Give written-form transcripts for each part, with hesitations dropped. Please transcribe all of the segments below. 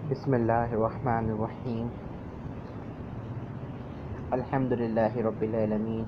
بسم اللہ الرحمن الرحیم الحمد للہ رب العالمین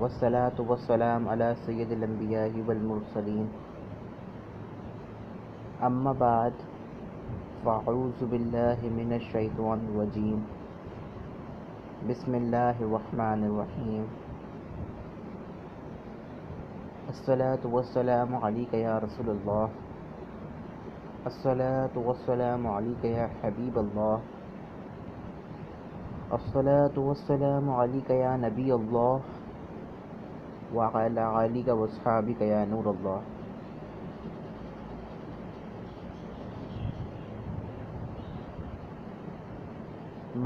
والصلاة والسلام علی سید الانبیاء والمرسلین اما بعد فاعوذ باللہ من الشیطان الرجیم بسم اللہ الرحمن الرحیم الصلاة والسلام علیک یا رسول اللہ الصلاة والسلام علیک یا حبیب اللہ الصلاة والسلام علیک یا نبی اللہ وعلی آلک واصحابک یا نور اللہ۔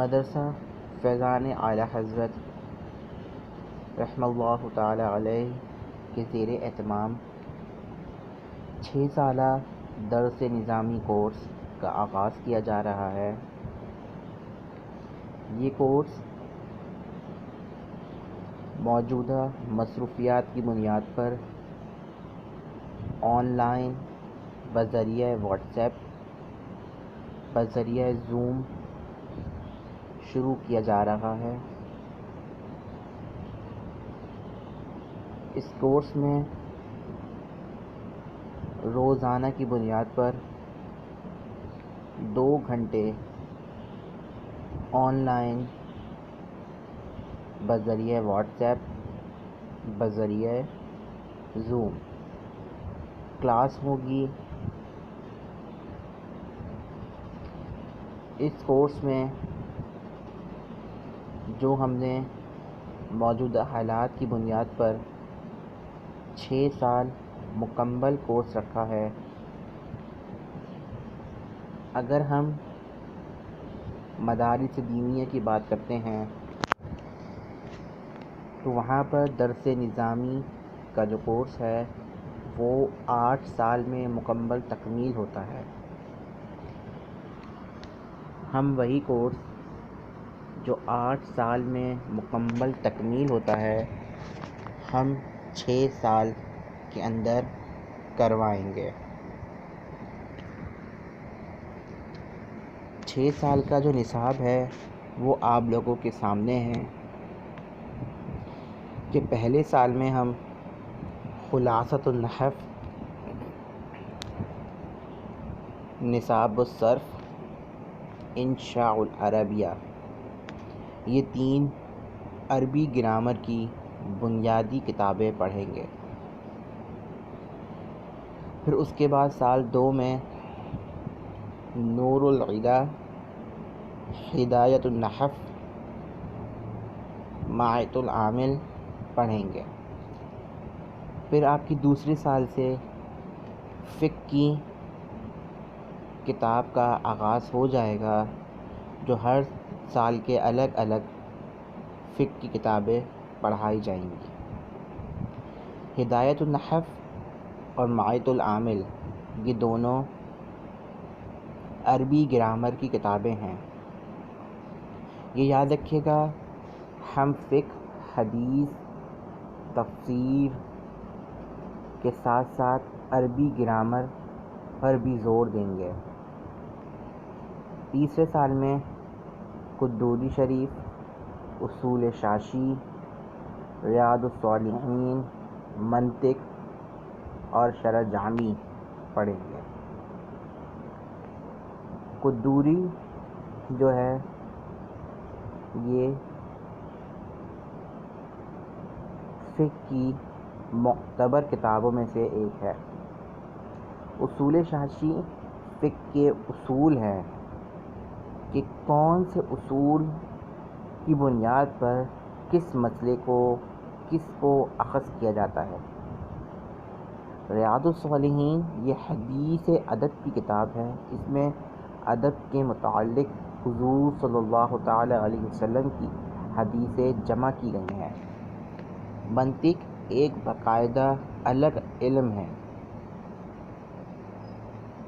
مدرسہ فیضان اعلی حضرت رحمہ اللہ تعالی علیہ کے زیر اہتمام 6 سالہ درس نظامی کورس کا آغاز کیا جا رہا ہے۔ یہ کورس موجودہ مصروفیات کی بنیاد پر آن لائن بذریعہ واٹس ایپ بذریعہ زوم شروع کیا جا رہا ہے۔ اس کورس میں روزانہ کی بنیاد پر 2 گھنٹے آن لائن بذریعہ واٹس ایپ بذریعہ زوم کلاس ہوگی۔ اس کورس میں جو ہم نے موجودہ حالات کی بنیاد پر 6 سال مکمل کورس رکھا ہے، اگر ہم مدارس دینیہ کی بات کرتے ہیں تو وہاں پر درس نظامی کا جو کورس ہے وہ 8 سال میں مکمل تکمیل ہوتا ہے۔ ہم وہی کورس جو 8 سال میں مکمل تکمیل ہوتا ہے ہم 6 سال کے اندر کروائیں گے۔ 6 سال کا جو نصاب ہے وہ آپ لوگوں کے سامنے ہے کہ پہلے سال میں ہم خلاصۃ النحو، نصاب الصرف، انشاء العربیہ، یہ 3 عربی گرامر کی بنیادی کتابیں پڑھیں گے۔ پھر اس کے بعد سال 2 میں نور العلا، ہدایۃ النحو، مائۃ العامل پڑھیں گے۔ پھر آپ کی دوسرے سال سے فقہ کی کتاب کا آغاز ہو جائے گا، جو ہر سال کے الگ الگ فقہ کی کتابیں پڑھائی جائیں گی۔ ہدایۃ النحو اور مائۃ العامل یہ دونوں عربی گرامر کی کتابیں ہیں۔ یہ یاد رکھیے گا، ہم فقہ، حدیث، تفسیر کے ساتھ ساتھ عربی گرامر پر بھی زور دیں گے۔ تیسرے سال میں قدوری شریف، اصول شاشی، ریاض الصالحین، منطق اور شرح جامی پڑھیں گے۔ قدوری جو ہے یہ فقہ کی معتبر کتابوں میں سے ایک ہے۔ اصول شاشی فقہ کے اصول ہیں کہ کون سے اصول کی بنیاد پر کس مسئلے کو کس کو اخذ کیا جاتا ہے۔ ریاض الصالحین یہ حدیث ادب کی کتاب ہے، اس میں ادب کے متعلق حضور صلی اللہ تعالی علیہ وسلم کی حدیثیں جمع کی گئی ہیں۔ منطق ایک باقاعدہ الگ علم ہے،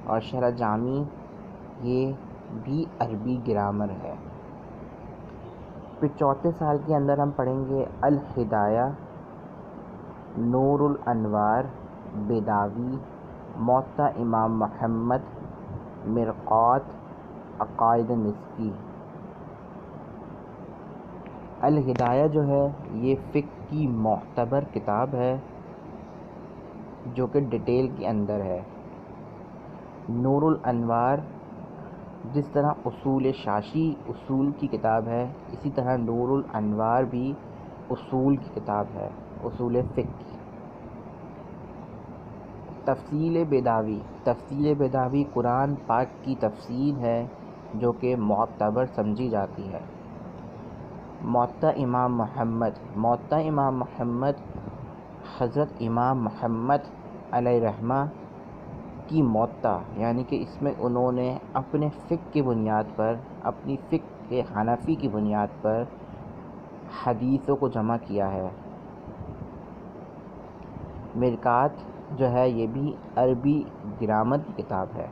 اور شرح جامی یہ بھی عربی گرامر ہے۔ پھر چوتھے سال کے اندر ہم پڑھیں گے الہدایہ، نور الانوار، بیضاوی، موطا امام محمد، مرقات عقائد نسفی۔ الہدایہ جو ہے یہ فقہ کی معتبر کتاب ہے جو کہ ڈیٹیل کے اندر ہے۔ نور الانوار جس طرح اصول شاشی اصول کی کتاب ہے، اسی طرح نور الانوار بھی اصول کی کتاب ہے، اصول فقہ کی۔ تفصیل بیضاوی قرآن پاک کی تفسیر ہے جو کہ معتبر سمجھی جاتی ہے۔ موطا امام محمد حضرت امام محمد علیہ رحمہ کی موطا، یعنی کہ اس میں انہوں نے اپنے فقہ کی بنیاد پر، اپنی فقہ حنفی کی بنیاد پر حدیثوں کو جمع کیا ہے۔ مرقات جو ہے یہ بھی عربی گرامر کی کتاب ہے۔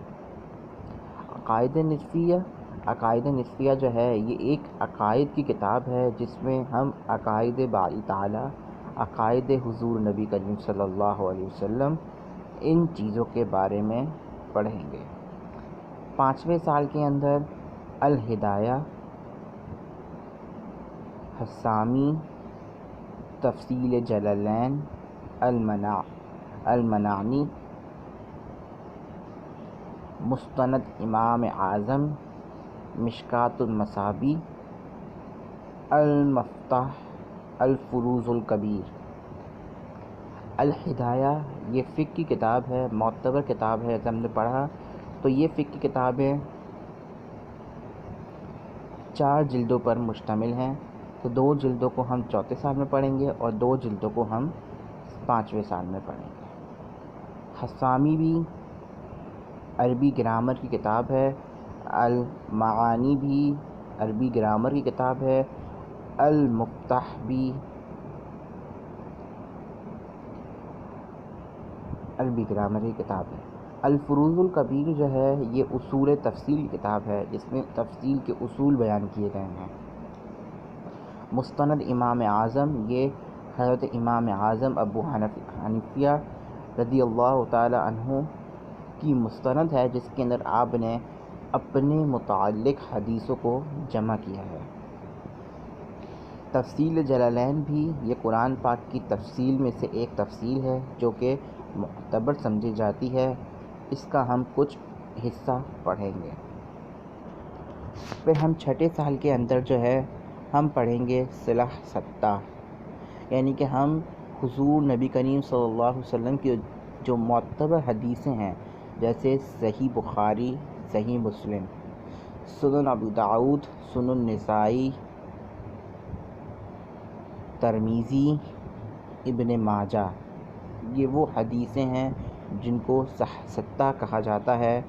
عقائد نسفیہ جو ہے یہ ایک عقائد کی کتاب ہے جس میں ہم عقائد باری تعالیٰ، عقائد حضور نبی کریم صلی اللہ علیہ وسلم، ان چیزوں کے بارے میں پڑھیں گے۔ 5ویں سال کے اندر الہدایہ، حسامی، تفصیل جلالین، المنانی، مستند امام اعظم، مشکوٰۃ المصابیح، المفتاح، الفروز الکبیر۔ الہدایہ یہ فقہ کی کتاب ہے، معتبر کتاب ہے۔ جب ہم نے پڑھا تو یہ فقہ کی کتابیں 4 جلدوں پر مشتمل ہیں، تو 2 جلدوں کو ہم چوتھے سال میں پڑھیں گے اور 2 جلدوں کو ہم 5ویں سال میں پڑھیں گے۔ حسامی بھی عربی گرامر کی کتاب ہے، المعانی بھی عربی گرامر کی کتاب ہے، المفتاح بھی عربی گرامر کی کتاب ہے۔ الفروز الکبیر جو ہے یہ اصول تفصیل کی کتاب ہے جس میں تفصیل کے اصول بیان کیے گئے ہیں۔ مستند امام اعظم یہ حضرت امام اعظم ابو حنیفہ رضی اللہ تعالی عنہ کی مستند ہے جس کے اندر آپ نے اپنے متعلق حدیثوں کو جمع کیا ہے۔ تفصیل جلالین بھی یہ قرآن پاک کی تفصیل میں سے ایک تفصیل ہے جو کہ معتبر سمجھی جاتی ہے۔ اس کا ہم کچھ حصہ پڑھیں گے۔ پھر ہم 6 سال کے اندر جو ہے ہم پڑھیں گے صلح ستہ، یعنی کہ ہم حضور نبی کریم صلی اللہ علیہ وسلم کی جو معتبر حدیثیں ہیں جیسے صحیح بخاری، صحیح مسلم، سنن ابو داؤد، سنن نسائی، ترمذی، ابن ماجہ، یہ وہ حدیثیں ہیں جن کو صحیح ستہ کہا جاتا ہے۔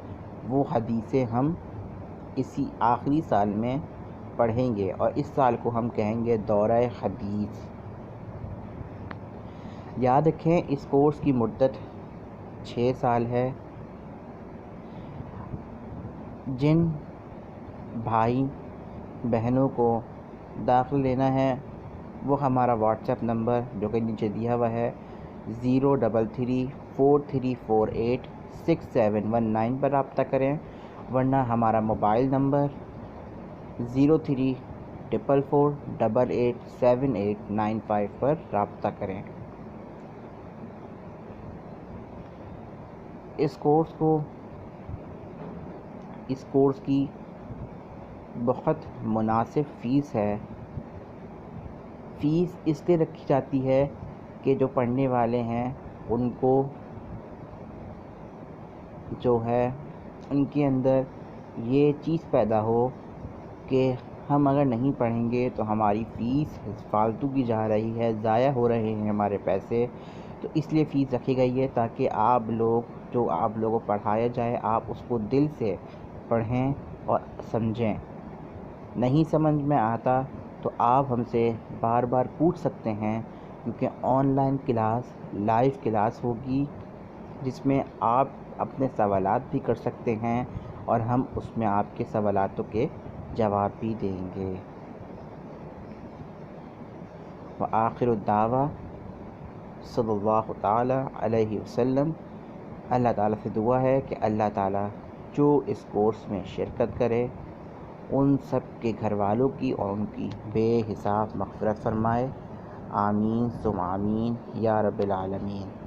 وہ حدیثیں ہم اسی آخری سال میں پڑھیں گے اور اس سال کو ہم کہیں گے دورہ حدیث۔ یاد رکھیں اس کورس کی مدت 6 سال ہے۔ جن بھائی بہنوں کو داخل لینا ہے وہ ہمارا واٹس ایپ نمبر جو کہ نیچے دیا ہوا ہے 03343486719 پر رابطہ کریں، ورنہ ہمارا موبائل نمبر 0344487895 پر رابطہ کریں۔ اس کورس کی بہت مناسب فیس ہے۔ فیس اس لیے رکھی جاتی ہے کہ جو پڑھنے والے ہیں ان کو جو ہے ان کے اندر یہ چیز پیدا ہو کہ ہم اگر نہیں پڑھیں گے تو ہماری فیس فالتو کی جا رہی ہے، ضائع ہو رہے ہیں ہمارے پیسے، تو اس لیے فیس رکھی گئی ہے تاکہ آپ لوگوں کو پڑھایا جائے آپ اس کو دل سے پڑھیں اور سمجھیں۔ نہیں سمجھ میں آتا تو آپ ہم سے بار بار پوچھ سکتے ہیں، کیونکہ on line class live class ہوگی جس میں آپ اپنے سوالات بھی کر سکتے ہیں اور ہم اس میں آپ کے سوالاتوں کے جواب بھی دیں گے۔ وآخر الدعویٰ صلی اللہ تعالی علیہ وسلم۔ اللہ تعالیٰ سے دعا ہے کہ اللہ تعالیٰ جو اس کورس میں شرکت کرے ان سب کے گھر والوں کی اور ان کی بے حساب مغفرت فرمائے، آمین ثم آمین یا رب العالمین۔